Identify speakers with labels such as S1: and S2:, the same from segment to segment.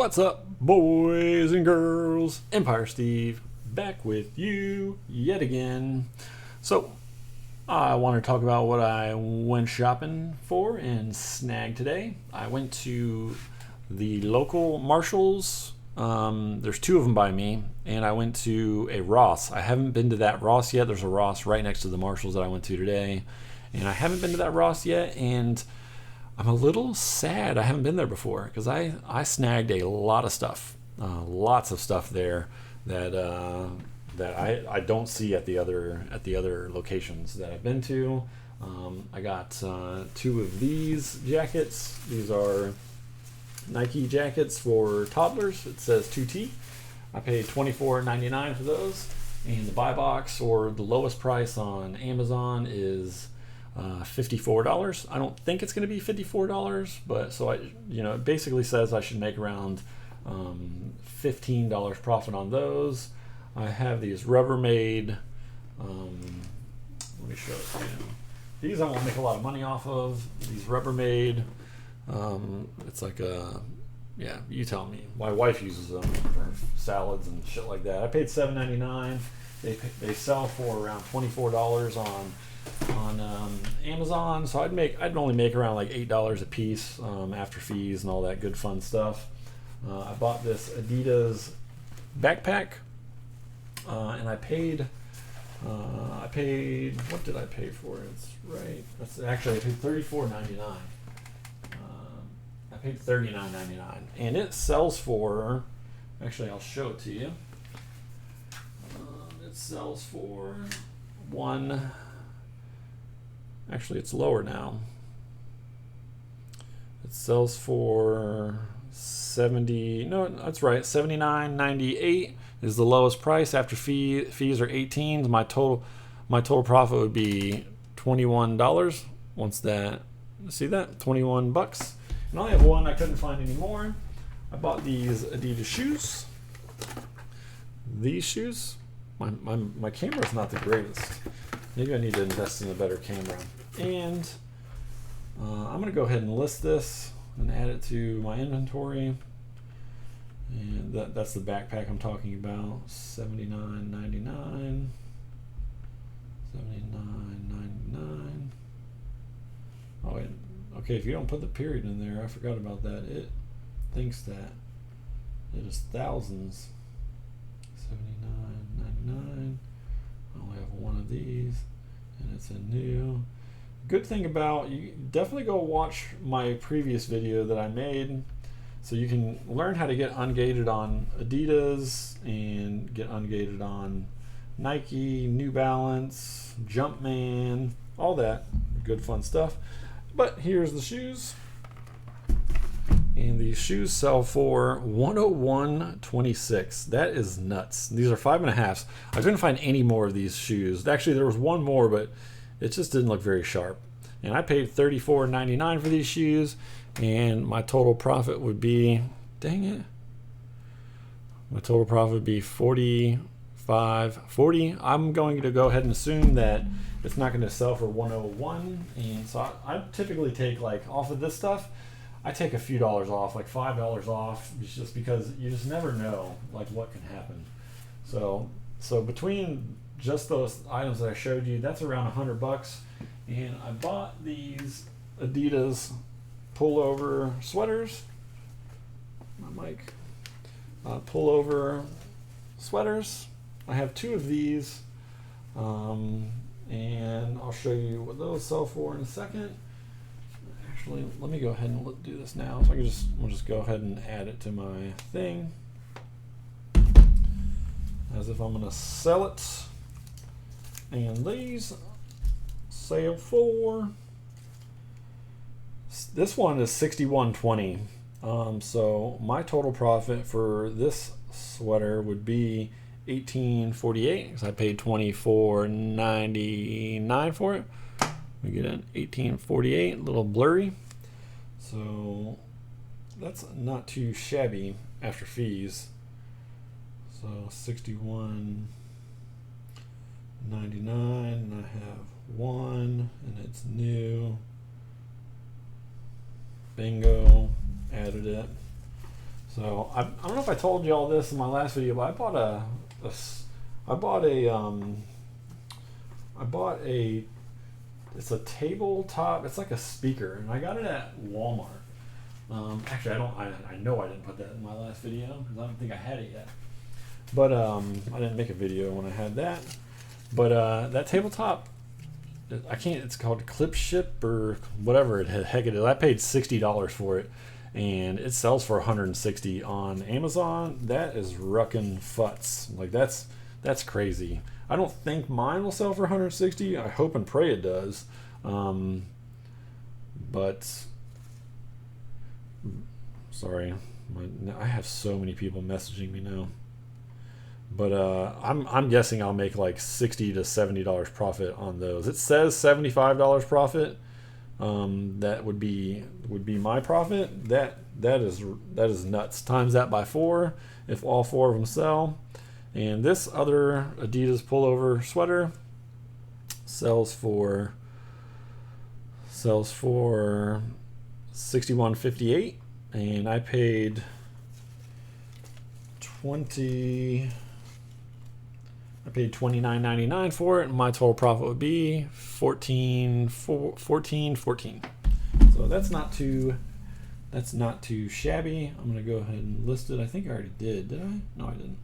S1: What's up, boys and girls? Empire Steve back with you yet again. So, I want to talk about what I went shopping for and snagged today. I went to the local Marshalls. There's two of them by me, and I went to a Ross. I haven't been to that Ross yet. There's a Ross right next to the Marshalls that I went to today, and I haven't been to that Ross yet, and I'm a little sad I haven't been there before because I snagged a lot of stuff, lots of stuff there that I don't see at the other locations that I've been to. I got two of these jackets. These are Nike jackets for toddlers. It says 2T. I paid $24.99 for those, and the buy box or the lowest price on Amazon is $54. I don't think it's going to be $54, but so it basically says I should make around $15 profit on those. I have these Rubbermaid. Let me show it to you. These I won't make a lot of money off of. These Rubbermaid. It's like you tell me. My wife uses them for salads and shit like that. I paid $7.99. They sell for around $24 on Amazon, so I'd only make around like $8 a piece after fees and all that good fun stuff. I bought this Adidas backpack, and I paid what did I pay for it? It's right. I paid $34.99. I paid $39.99, and it sells for. Actually, I'll show it to you. It sells for one. Actually, it's lower now. It sells for $79.98 is the lowest price after fees are $18. My total profit would be $21. Once that, see that? $21. And I only have one. I couldn't find any more. I bought these Adidas shoes. These shoes. My camera's not the greatest. Maybe I need to invest in a better camera. And I'm going to go ahead and list this and add it to my inventory. And that's the backpack I'm talking about. $79.99. $79.99. Oh, wait. Okay, if you don't put the period in there, I forgot about that. It thinks that it is thousands. $79.99. I only have one of these, and it's a new. Good thing about, you definitely go watch my previous video that I made so you can learn how to get ungated on Adidas and get ungated on Nike, New Balance, Jumpman, all that good fun stuff. But here's the shoes, and these shoes sell for $101.26. That is nuts. These are 5.5s. I couldn't find any more of these shoes. Actually, there was one more, but it just didn't look very sharp. And I paid $34.99 for these shoes, and my total profit would be, dang it, my total profit would be $45.40. I'm going to go ahead and assume that it's not going to sell for $101, and so I typically take, like, off of this stuff, I take a few dollars off, like $5 off, just because you just never know, like, what can happen. So between just those items that I showed you, that's around $100. And I bought these Adidas pullover sweaters. My mic. Pullover sweaters. I have two of these, and I'll show you what those sell for in a second. Actually, let me go ahead and do this now. So we'll just go ahead and add it to my thing, as if I'm going to sell it. And these sale for, this one is $61.20. So my total profit for this sweater would be $18.48 because I paid $24.99 for it. We get an $18.48, a little blurry. So that's not too shabby after fees. So $61.99, and I have one, and it's new. Bingo, added it. So I don't know if I told you all this in my last video, but I bought a it's a tabletop. It's like a speaker, and I got it at Walmart. Actually, I know I didn't put that in my last video because I don't think I had it yet. But I didn't make a video when I had that. But that tabletop, I can't. It's called Clip Ship or whatever the heck it is. I paid $60 for it, and it sells for $160 on Amazon. That is ruckin' futz. Like that's crazy. I don't think mine will sell for $160. I hope and pray it does. But sorry, I have so many people messaging me now. But I'm guessing I'll make like $60 to $70 profit on those. It says $75 profit. That would be my profit. That is nuts. Times that by 4 if all 4 of them sell. And this other Adidas pullover sweater sells for $61.58, and I paid $29.99 for it, and my total profit would be $14.14. So that's not too shabby. I'm gonna go ahead and list it. I think I already did. Did I? No, I didn't.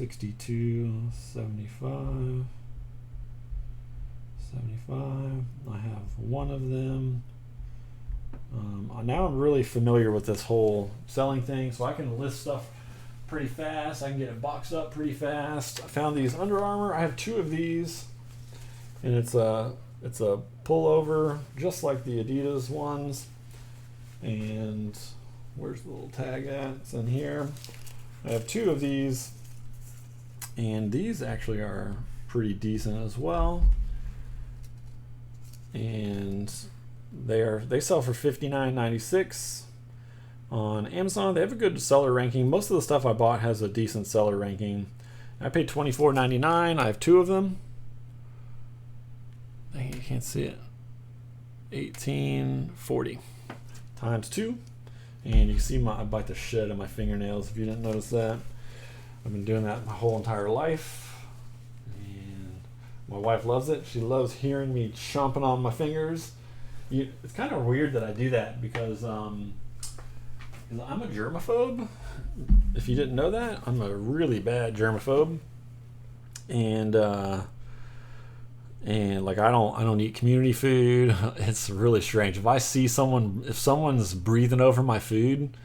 S1: 62, 75. I have one of them. Now I'm really familiar with this whole selling thing, so I can list stuff pretty fast. I can get it boxed up pretty fast. I found these Under Armour. I have 2 of these, and it's a pullover just like the Adidas ones. And where's the little tag at? It's in here. I have 2 of these, and these actually are pretty decent as well. And they sell for $59.96 on Amazon. They have a good seller ranking. Most of the stuff I bought has a decent seller ranking. I paid $24.99. I have 2 of them. Dang, you can't see it. $18.40 times 2, and you can see I bite the shit on my fingernails if you didn't notice that. I've been doing that my whole entire life, and my wife loves it. She loves hearing me chomping on my fingers. It's kind of weird that I do that because I'm a germaphobe. If you didn't know that, I'm a really bad germaphobe, and like I don't eat community food. It's really strange. If someone's breathing over my food,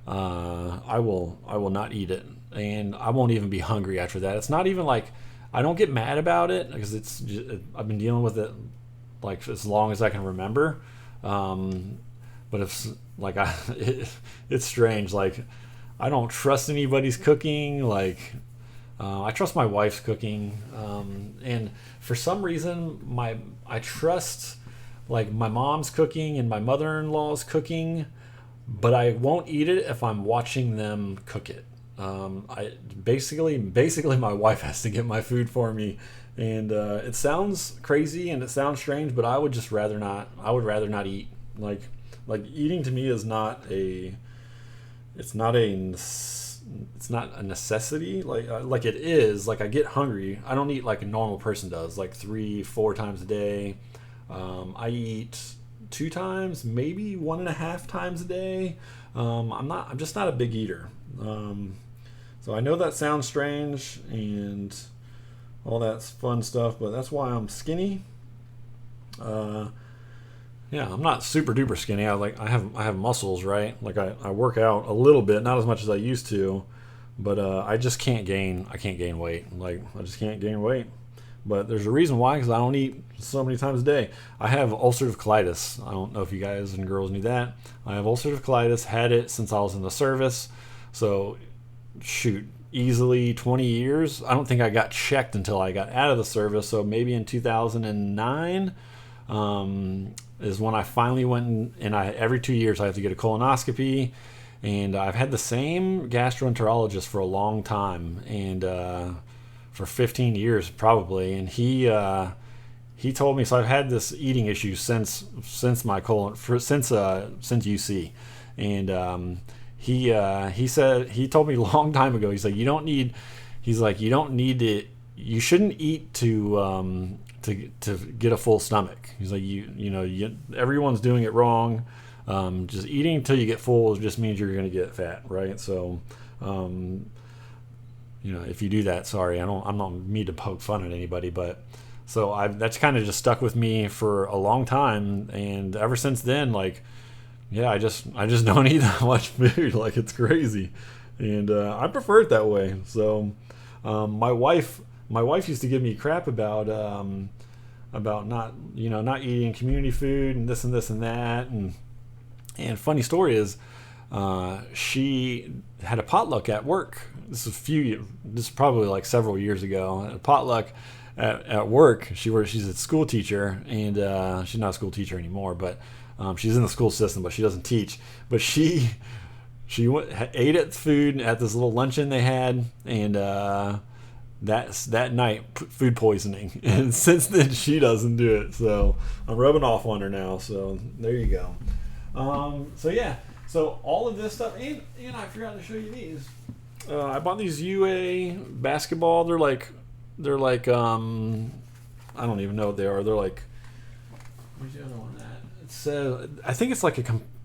S1: I will not eat it, and I won't even be hungry after that. It's not even like I don't get mad about it because I've been dealing with it like as long as I can remember. But if like it's strange. Like I don't trust anybody's cooking. Like I trust my wife's cooking, and for some reason I trust like my mom's cooking and my mother-in-law's cooking, but I won't eat it if I'm watching them cook it. I basically my wife has to get my food for me, and it sounds crazy and it sounds strange, but I would just rather not. I would rather not eat. Like eating to me is not a. It's not a necessity. Like it is. Like I get hungry. I don't eat like a normal person does. Like 3-4 times a day. I eat 2 times, maybe 1.5 times a day. I'm just not a big eater. So I know that sounds strange and all that fun stuff, but that's why I'm skinny. Yeah, I'm not super duper skinny. I have muscles, right? Like I work out a little bit, not as much as I used to, but I just can't gain. I can't gain weight. Like I just can't gain weight. But there's a reason why, because I don't eat so many times a day. I have ulcerative colitis. I don't know if you guys and girls knew that. I have ulcerative colitis. Had it since I was in the service. So, shoot, easily 20 years. I don't think I got checked until I got out of the service. So maybe in 2009 is when I finally went and every 2 years I have to get a colonoscopy. And I've had the same gastroenterologist for a long time. And for 15 years probably, and he he told me, so I've had this eating issue since my colon since UC, and he said, he told me a long time ago. He's like, you don't need to, you shouldn't eat to get a full stomach. He's like, everyone's doing it wrong. Just eating until you get full just means you're going to get fat, right? So, if you do that, sorry, I'm not mean to poke fun at anybody, but so that's kind of just stuck with me for a long time, and ever since then, like, yeah, I just don't eat that much food. Like, it's crazy, and I prefer it that way. So, my wife used to give me crap about not eating community food and this and this and that, and funny story is, she had a potluck at work. This is probably like several years ago. A potluck at work. She's a school teacher, and she's not a school teacher anymore, but she's in the school system, but she doesn't teach. But she ate at food at this little luncheon they had, and that night, food poisoning. And since then, she doesn't do it. So I'm rubbing off on her now. So there you go. So yeah. So all of this stuff, and I forgot to show you these. I bought these UA basketball. They're like I don't even know what they are. They're like, where's the other one at? It says, I think it's like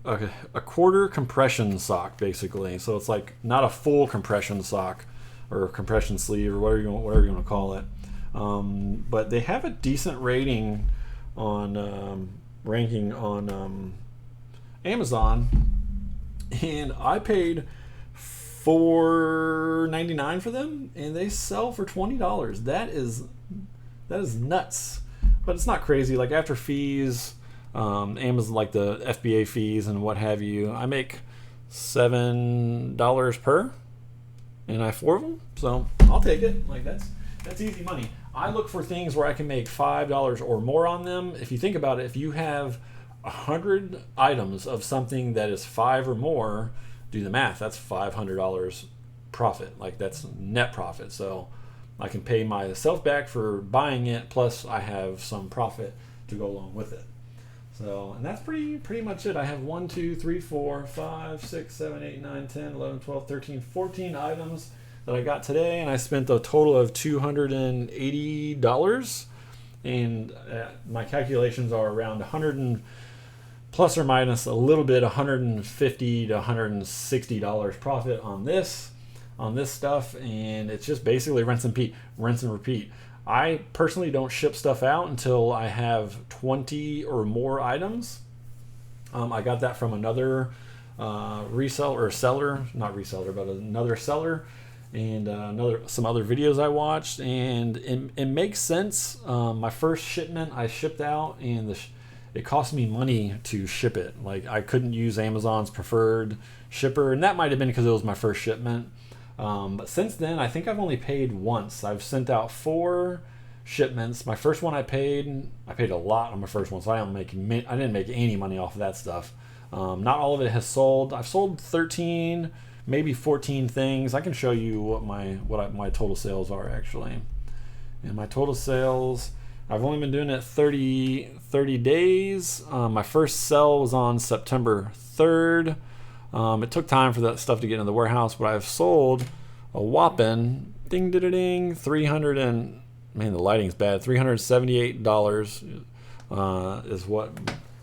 S1: a quarter compression sock, basically. So it's like not a full compression sock or compression sleeve or whatever you want to call it. But they have a decent ranking on Amazon, and I paid $4.99 for them, and they sell for $20. That is nuts, but it's not crazy. Like, after fees, Amazon, like the FBA fees and what have you, I make $7 per, and I have 4 of them, so I'll take it. Like, that's easy money. I look for things where I can make $5 or more on them. If you think about it, if you have 100 items of something that is 5 or more, do the math, that's $500 profit. Like, that's net profit. So I can pay myself back for buying it, plus I have some profit to go along with it. So, and that's pretty much it. I have 1, 2, 3, 4, 5, 6, 7, 8, 9, 10, 11, 12, 13, 14 items that I got today, and I spent a total of $280, and my calculations are around 100 and plus or minus a little bit, $150 to $160 profit on this stuff, and it's just basically rinse and repeat. I personally don't ship stuff out until I have 20 or more items. I got that from another reseller or seller, not reseller, but another seller, and some other videos I watched, and it makes sense. My first shipment I shipped out, and it cost me money to ship it. Like, I couldn't use Amazon's preferred shipper, and that might have been because it was my first shipment. But since then, I think I've only paid once. I've sent out 4 shipments. My first one I paid a lot on my first one, so I didn't make any money off of that stuff. Not all of it has sold. I've sold 13, maybe 14 things. I can show you what my total sales are, actually. And my total sales, I've only been doing it 30 days. My first sell was on September 3rd. It took time for that stuff to get into the warehouse, but I've sold a whopping ding 300 and, man, the lighting's bad. $378 is what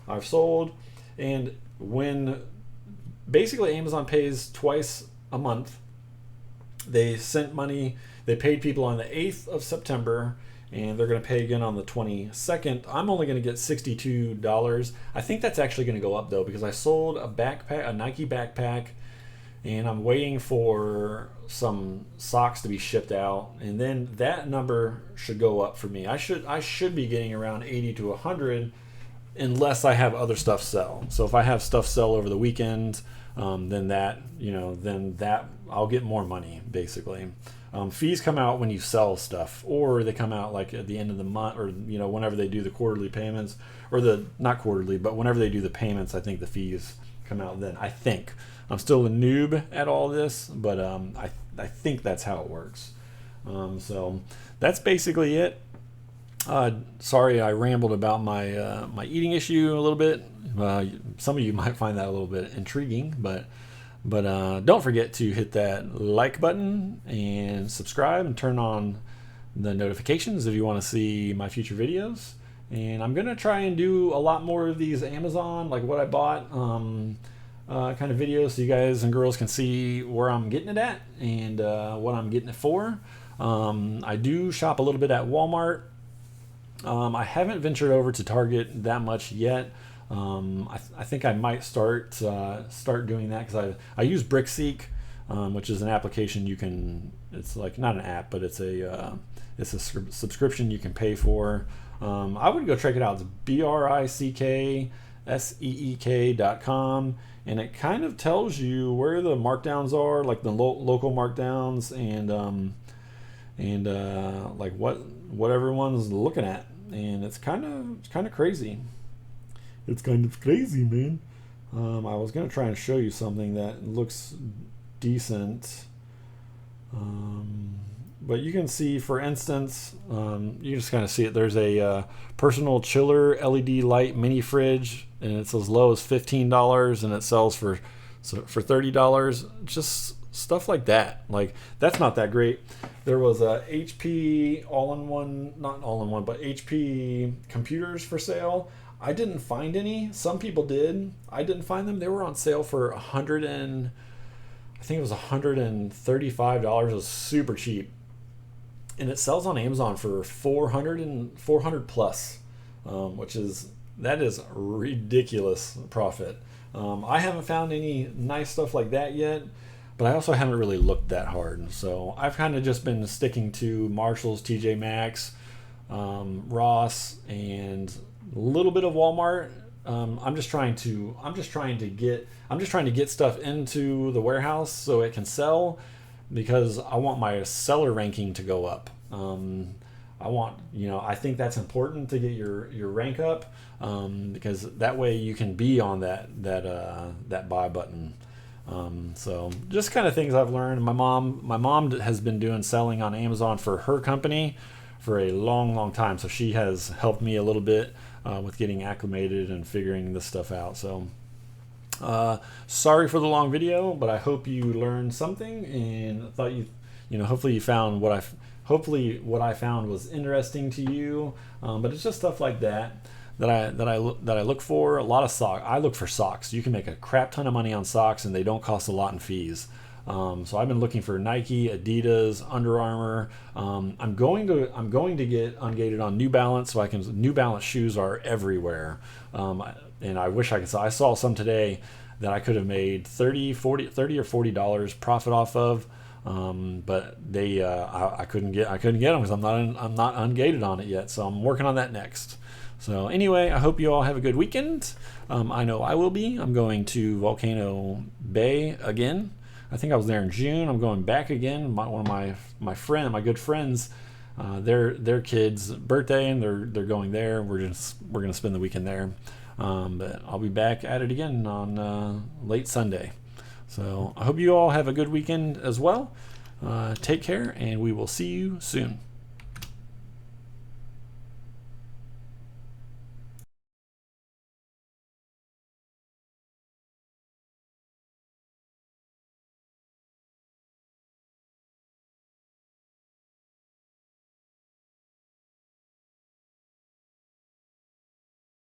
S1: I've sold. And when basically Amazon pays twice a month, they sent money. They paid people on the 8th of September, and they're going to pay again on the 22nd. I'm only going to get $62. I think that's actually going to go up, though, because I sold a Nike backpack, and I'm waiting for some socks to be shipped out, and then that number should go up for me. I should be getting around 80 to 100 unless I have other stuff sell. So if I have stuff sell over the weekend, then that I'll get more money, basically. Fees come out when you sell stuff, or they come out like at the end of the month, or whenever they do the quarterly payments, or not quarterly, but whenever they do the payments, I think the fees come out then. I think I'm still a noob at all this, but I think that's how it works. So that's basically it. Sorry, I rambled about my eating issue a little bit. Some of you might find that a little bit intriguing, but don't forget to hit that like button and subscribe and turn on the notifications if you want to see my future videos. And I'm gonna try and do a lot more of these Amazon, like what I bought, kind of videos, so you guys and girls can see where I'm getting it at and what I'm getting it for. I do shop a little bit at Walmart. I haven't ventured over to Target that much yet. I think I might start doing that because I use BrickSeek, which is an application you can. It's like not an app, but it's a subscription you can pay for. I would go check it out. It's BrickSeek.com, and it kind of tells you where the markdowns are, like the local markdowns, and like what everyone's looking at, and it's kind of crazy. It's kind of crazy, man. I was gonna try and show you something that looks decent, but you can see, for instance, you can just kind of see it. There's a personal chiller LED light mini fridge, and it's as low as $15, and it sells for $30. Just stuff like that. Like, that's not that great. There was a HP not all-in-one, but HP computers for sale. I didn't find any. Some people did. I didn't find them. They were on sale for I think it was $135. It was super cheap, and it sells on Amazon for 400 plus, which is ridiculous profit. I haven't found any nice stuff like that yet, but I also haven't really looked that hard. So I've kind of just been sticking to Marshalls, TJ Maxx, Ross, and a little bit of Walmart. I'm just trying to get stuff into the warehouse so it can sell, because I want my seller ranking to go up. I think that's important to get your rank up, because that way you can be on that buy button. So just kind of things I've learned. My mom has been doing selling on Amazon for her company for a long time, so she has helped me a little bit with getting acclimated and figuring this stuff out. So sorry for the long video, but I hope you learned something, and thought hopefully you found what I found was interesting to you. But it's just stuff like that I look for. A lot of socks. I look for socks. You can make a crap ton of money on socks, and they don't cost a lot in fees. So I've been looking for Nike, Adidas, Under Armour. I'm going to get ungated on New Balance, so New Balance shoes are everywhere. And I wish I could. I saw some today that I could have made $30 or $40 profit off of. But I couldn't get them because I'm not ungated on it yet. So I'm working on that next. So anyway, I hope you all have a good weekend. I know I will be. I'm going to Volcano Bay again. I think I was there in June. I'm going back again. One of my good friends, their kid's birthday, and they're going there. We're gonna spend the weekend there. But I'll be back at it again on late Sunday. So I hope you all have a good weekend as well. Take care, and we will see you soon.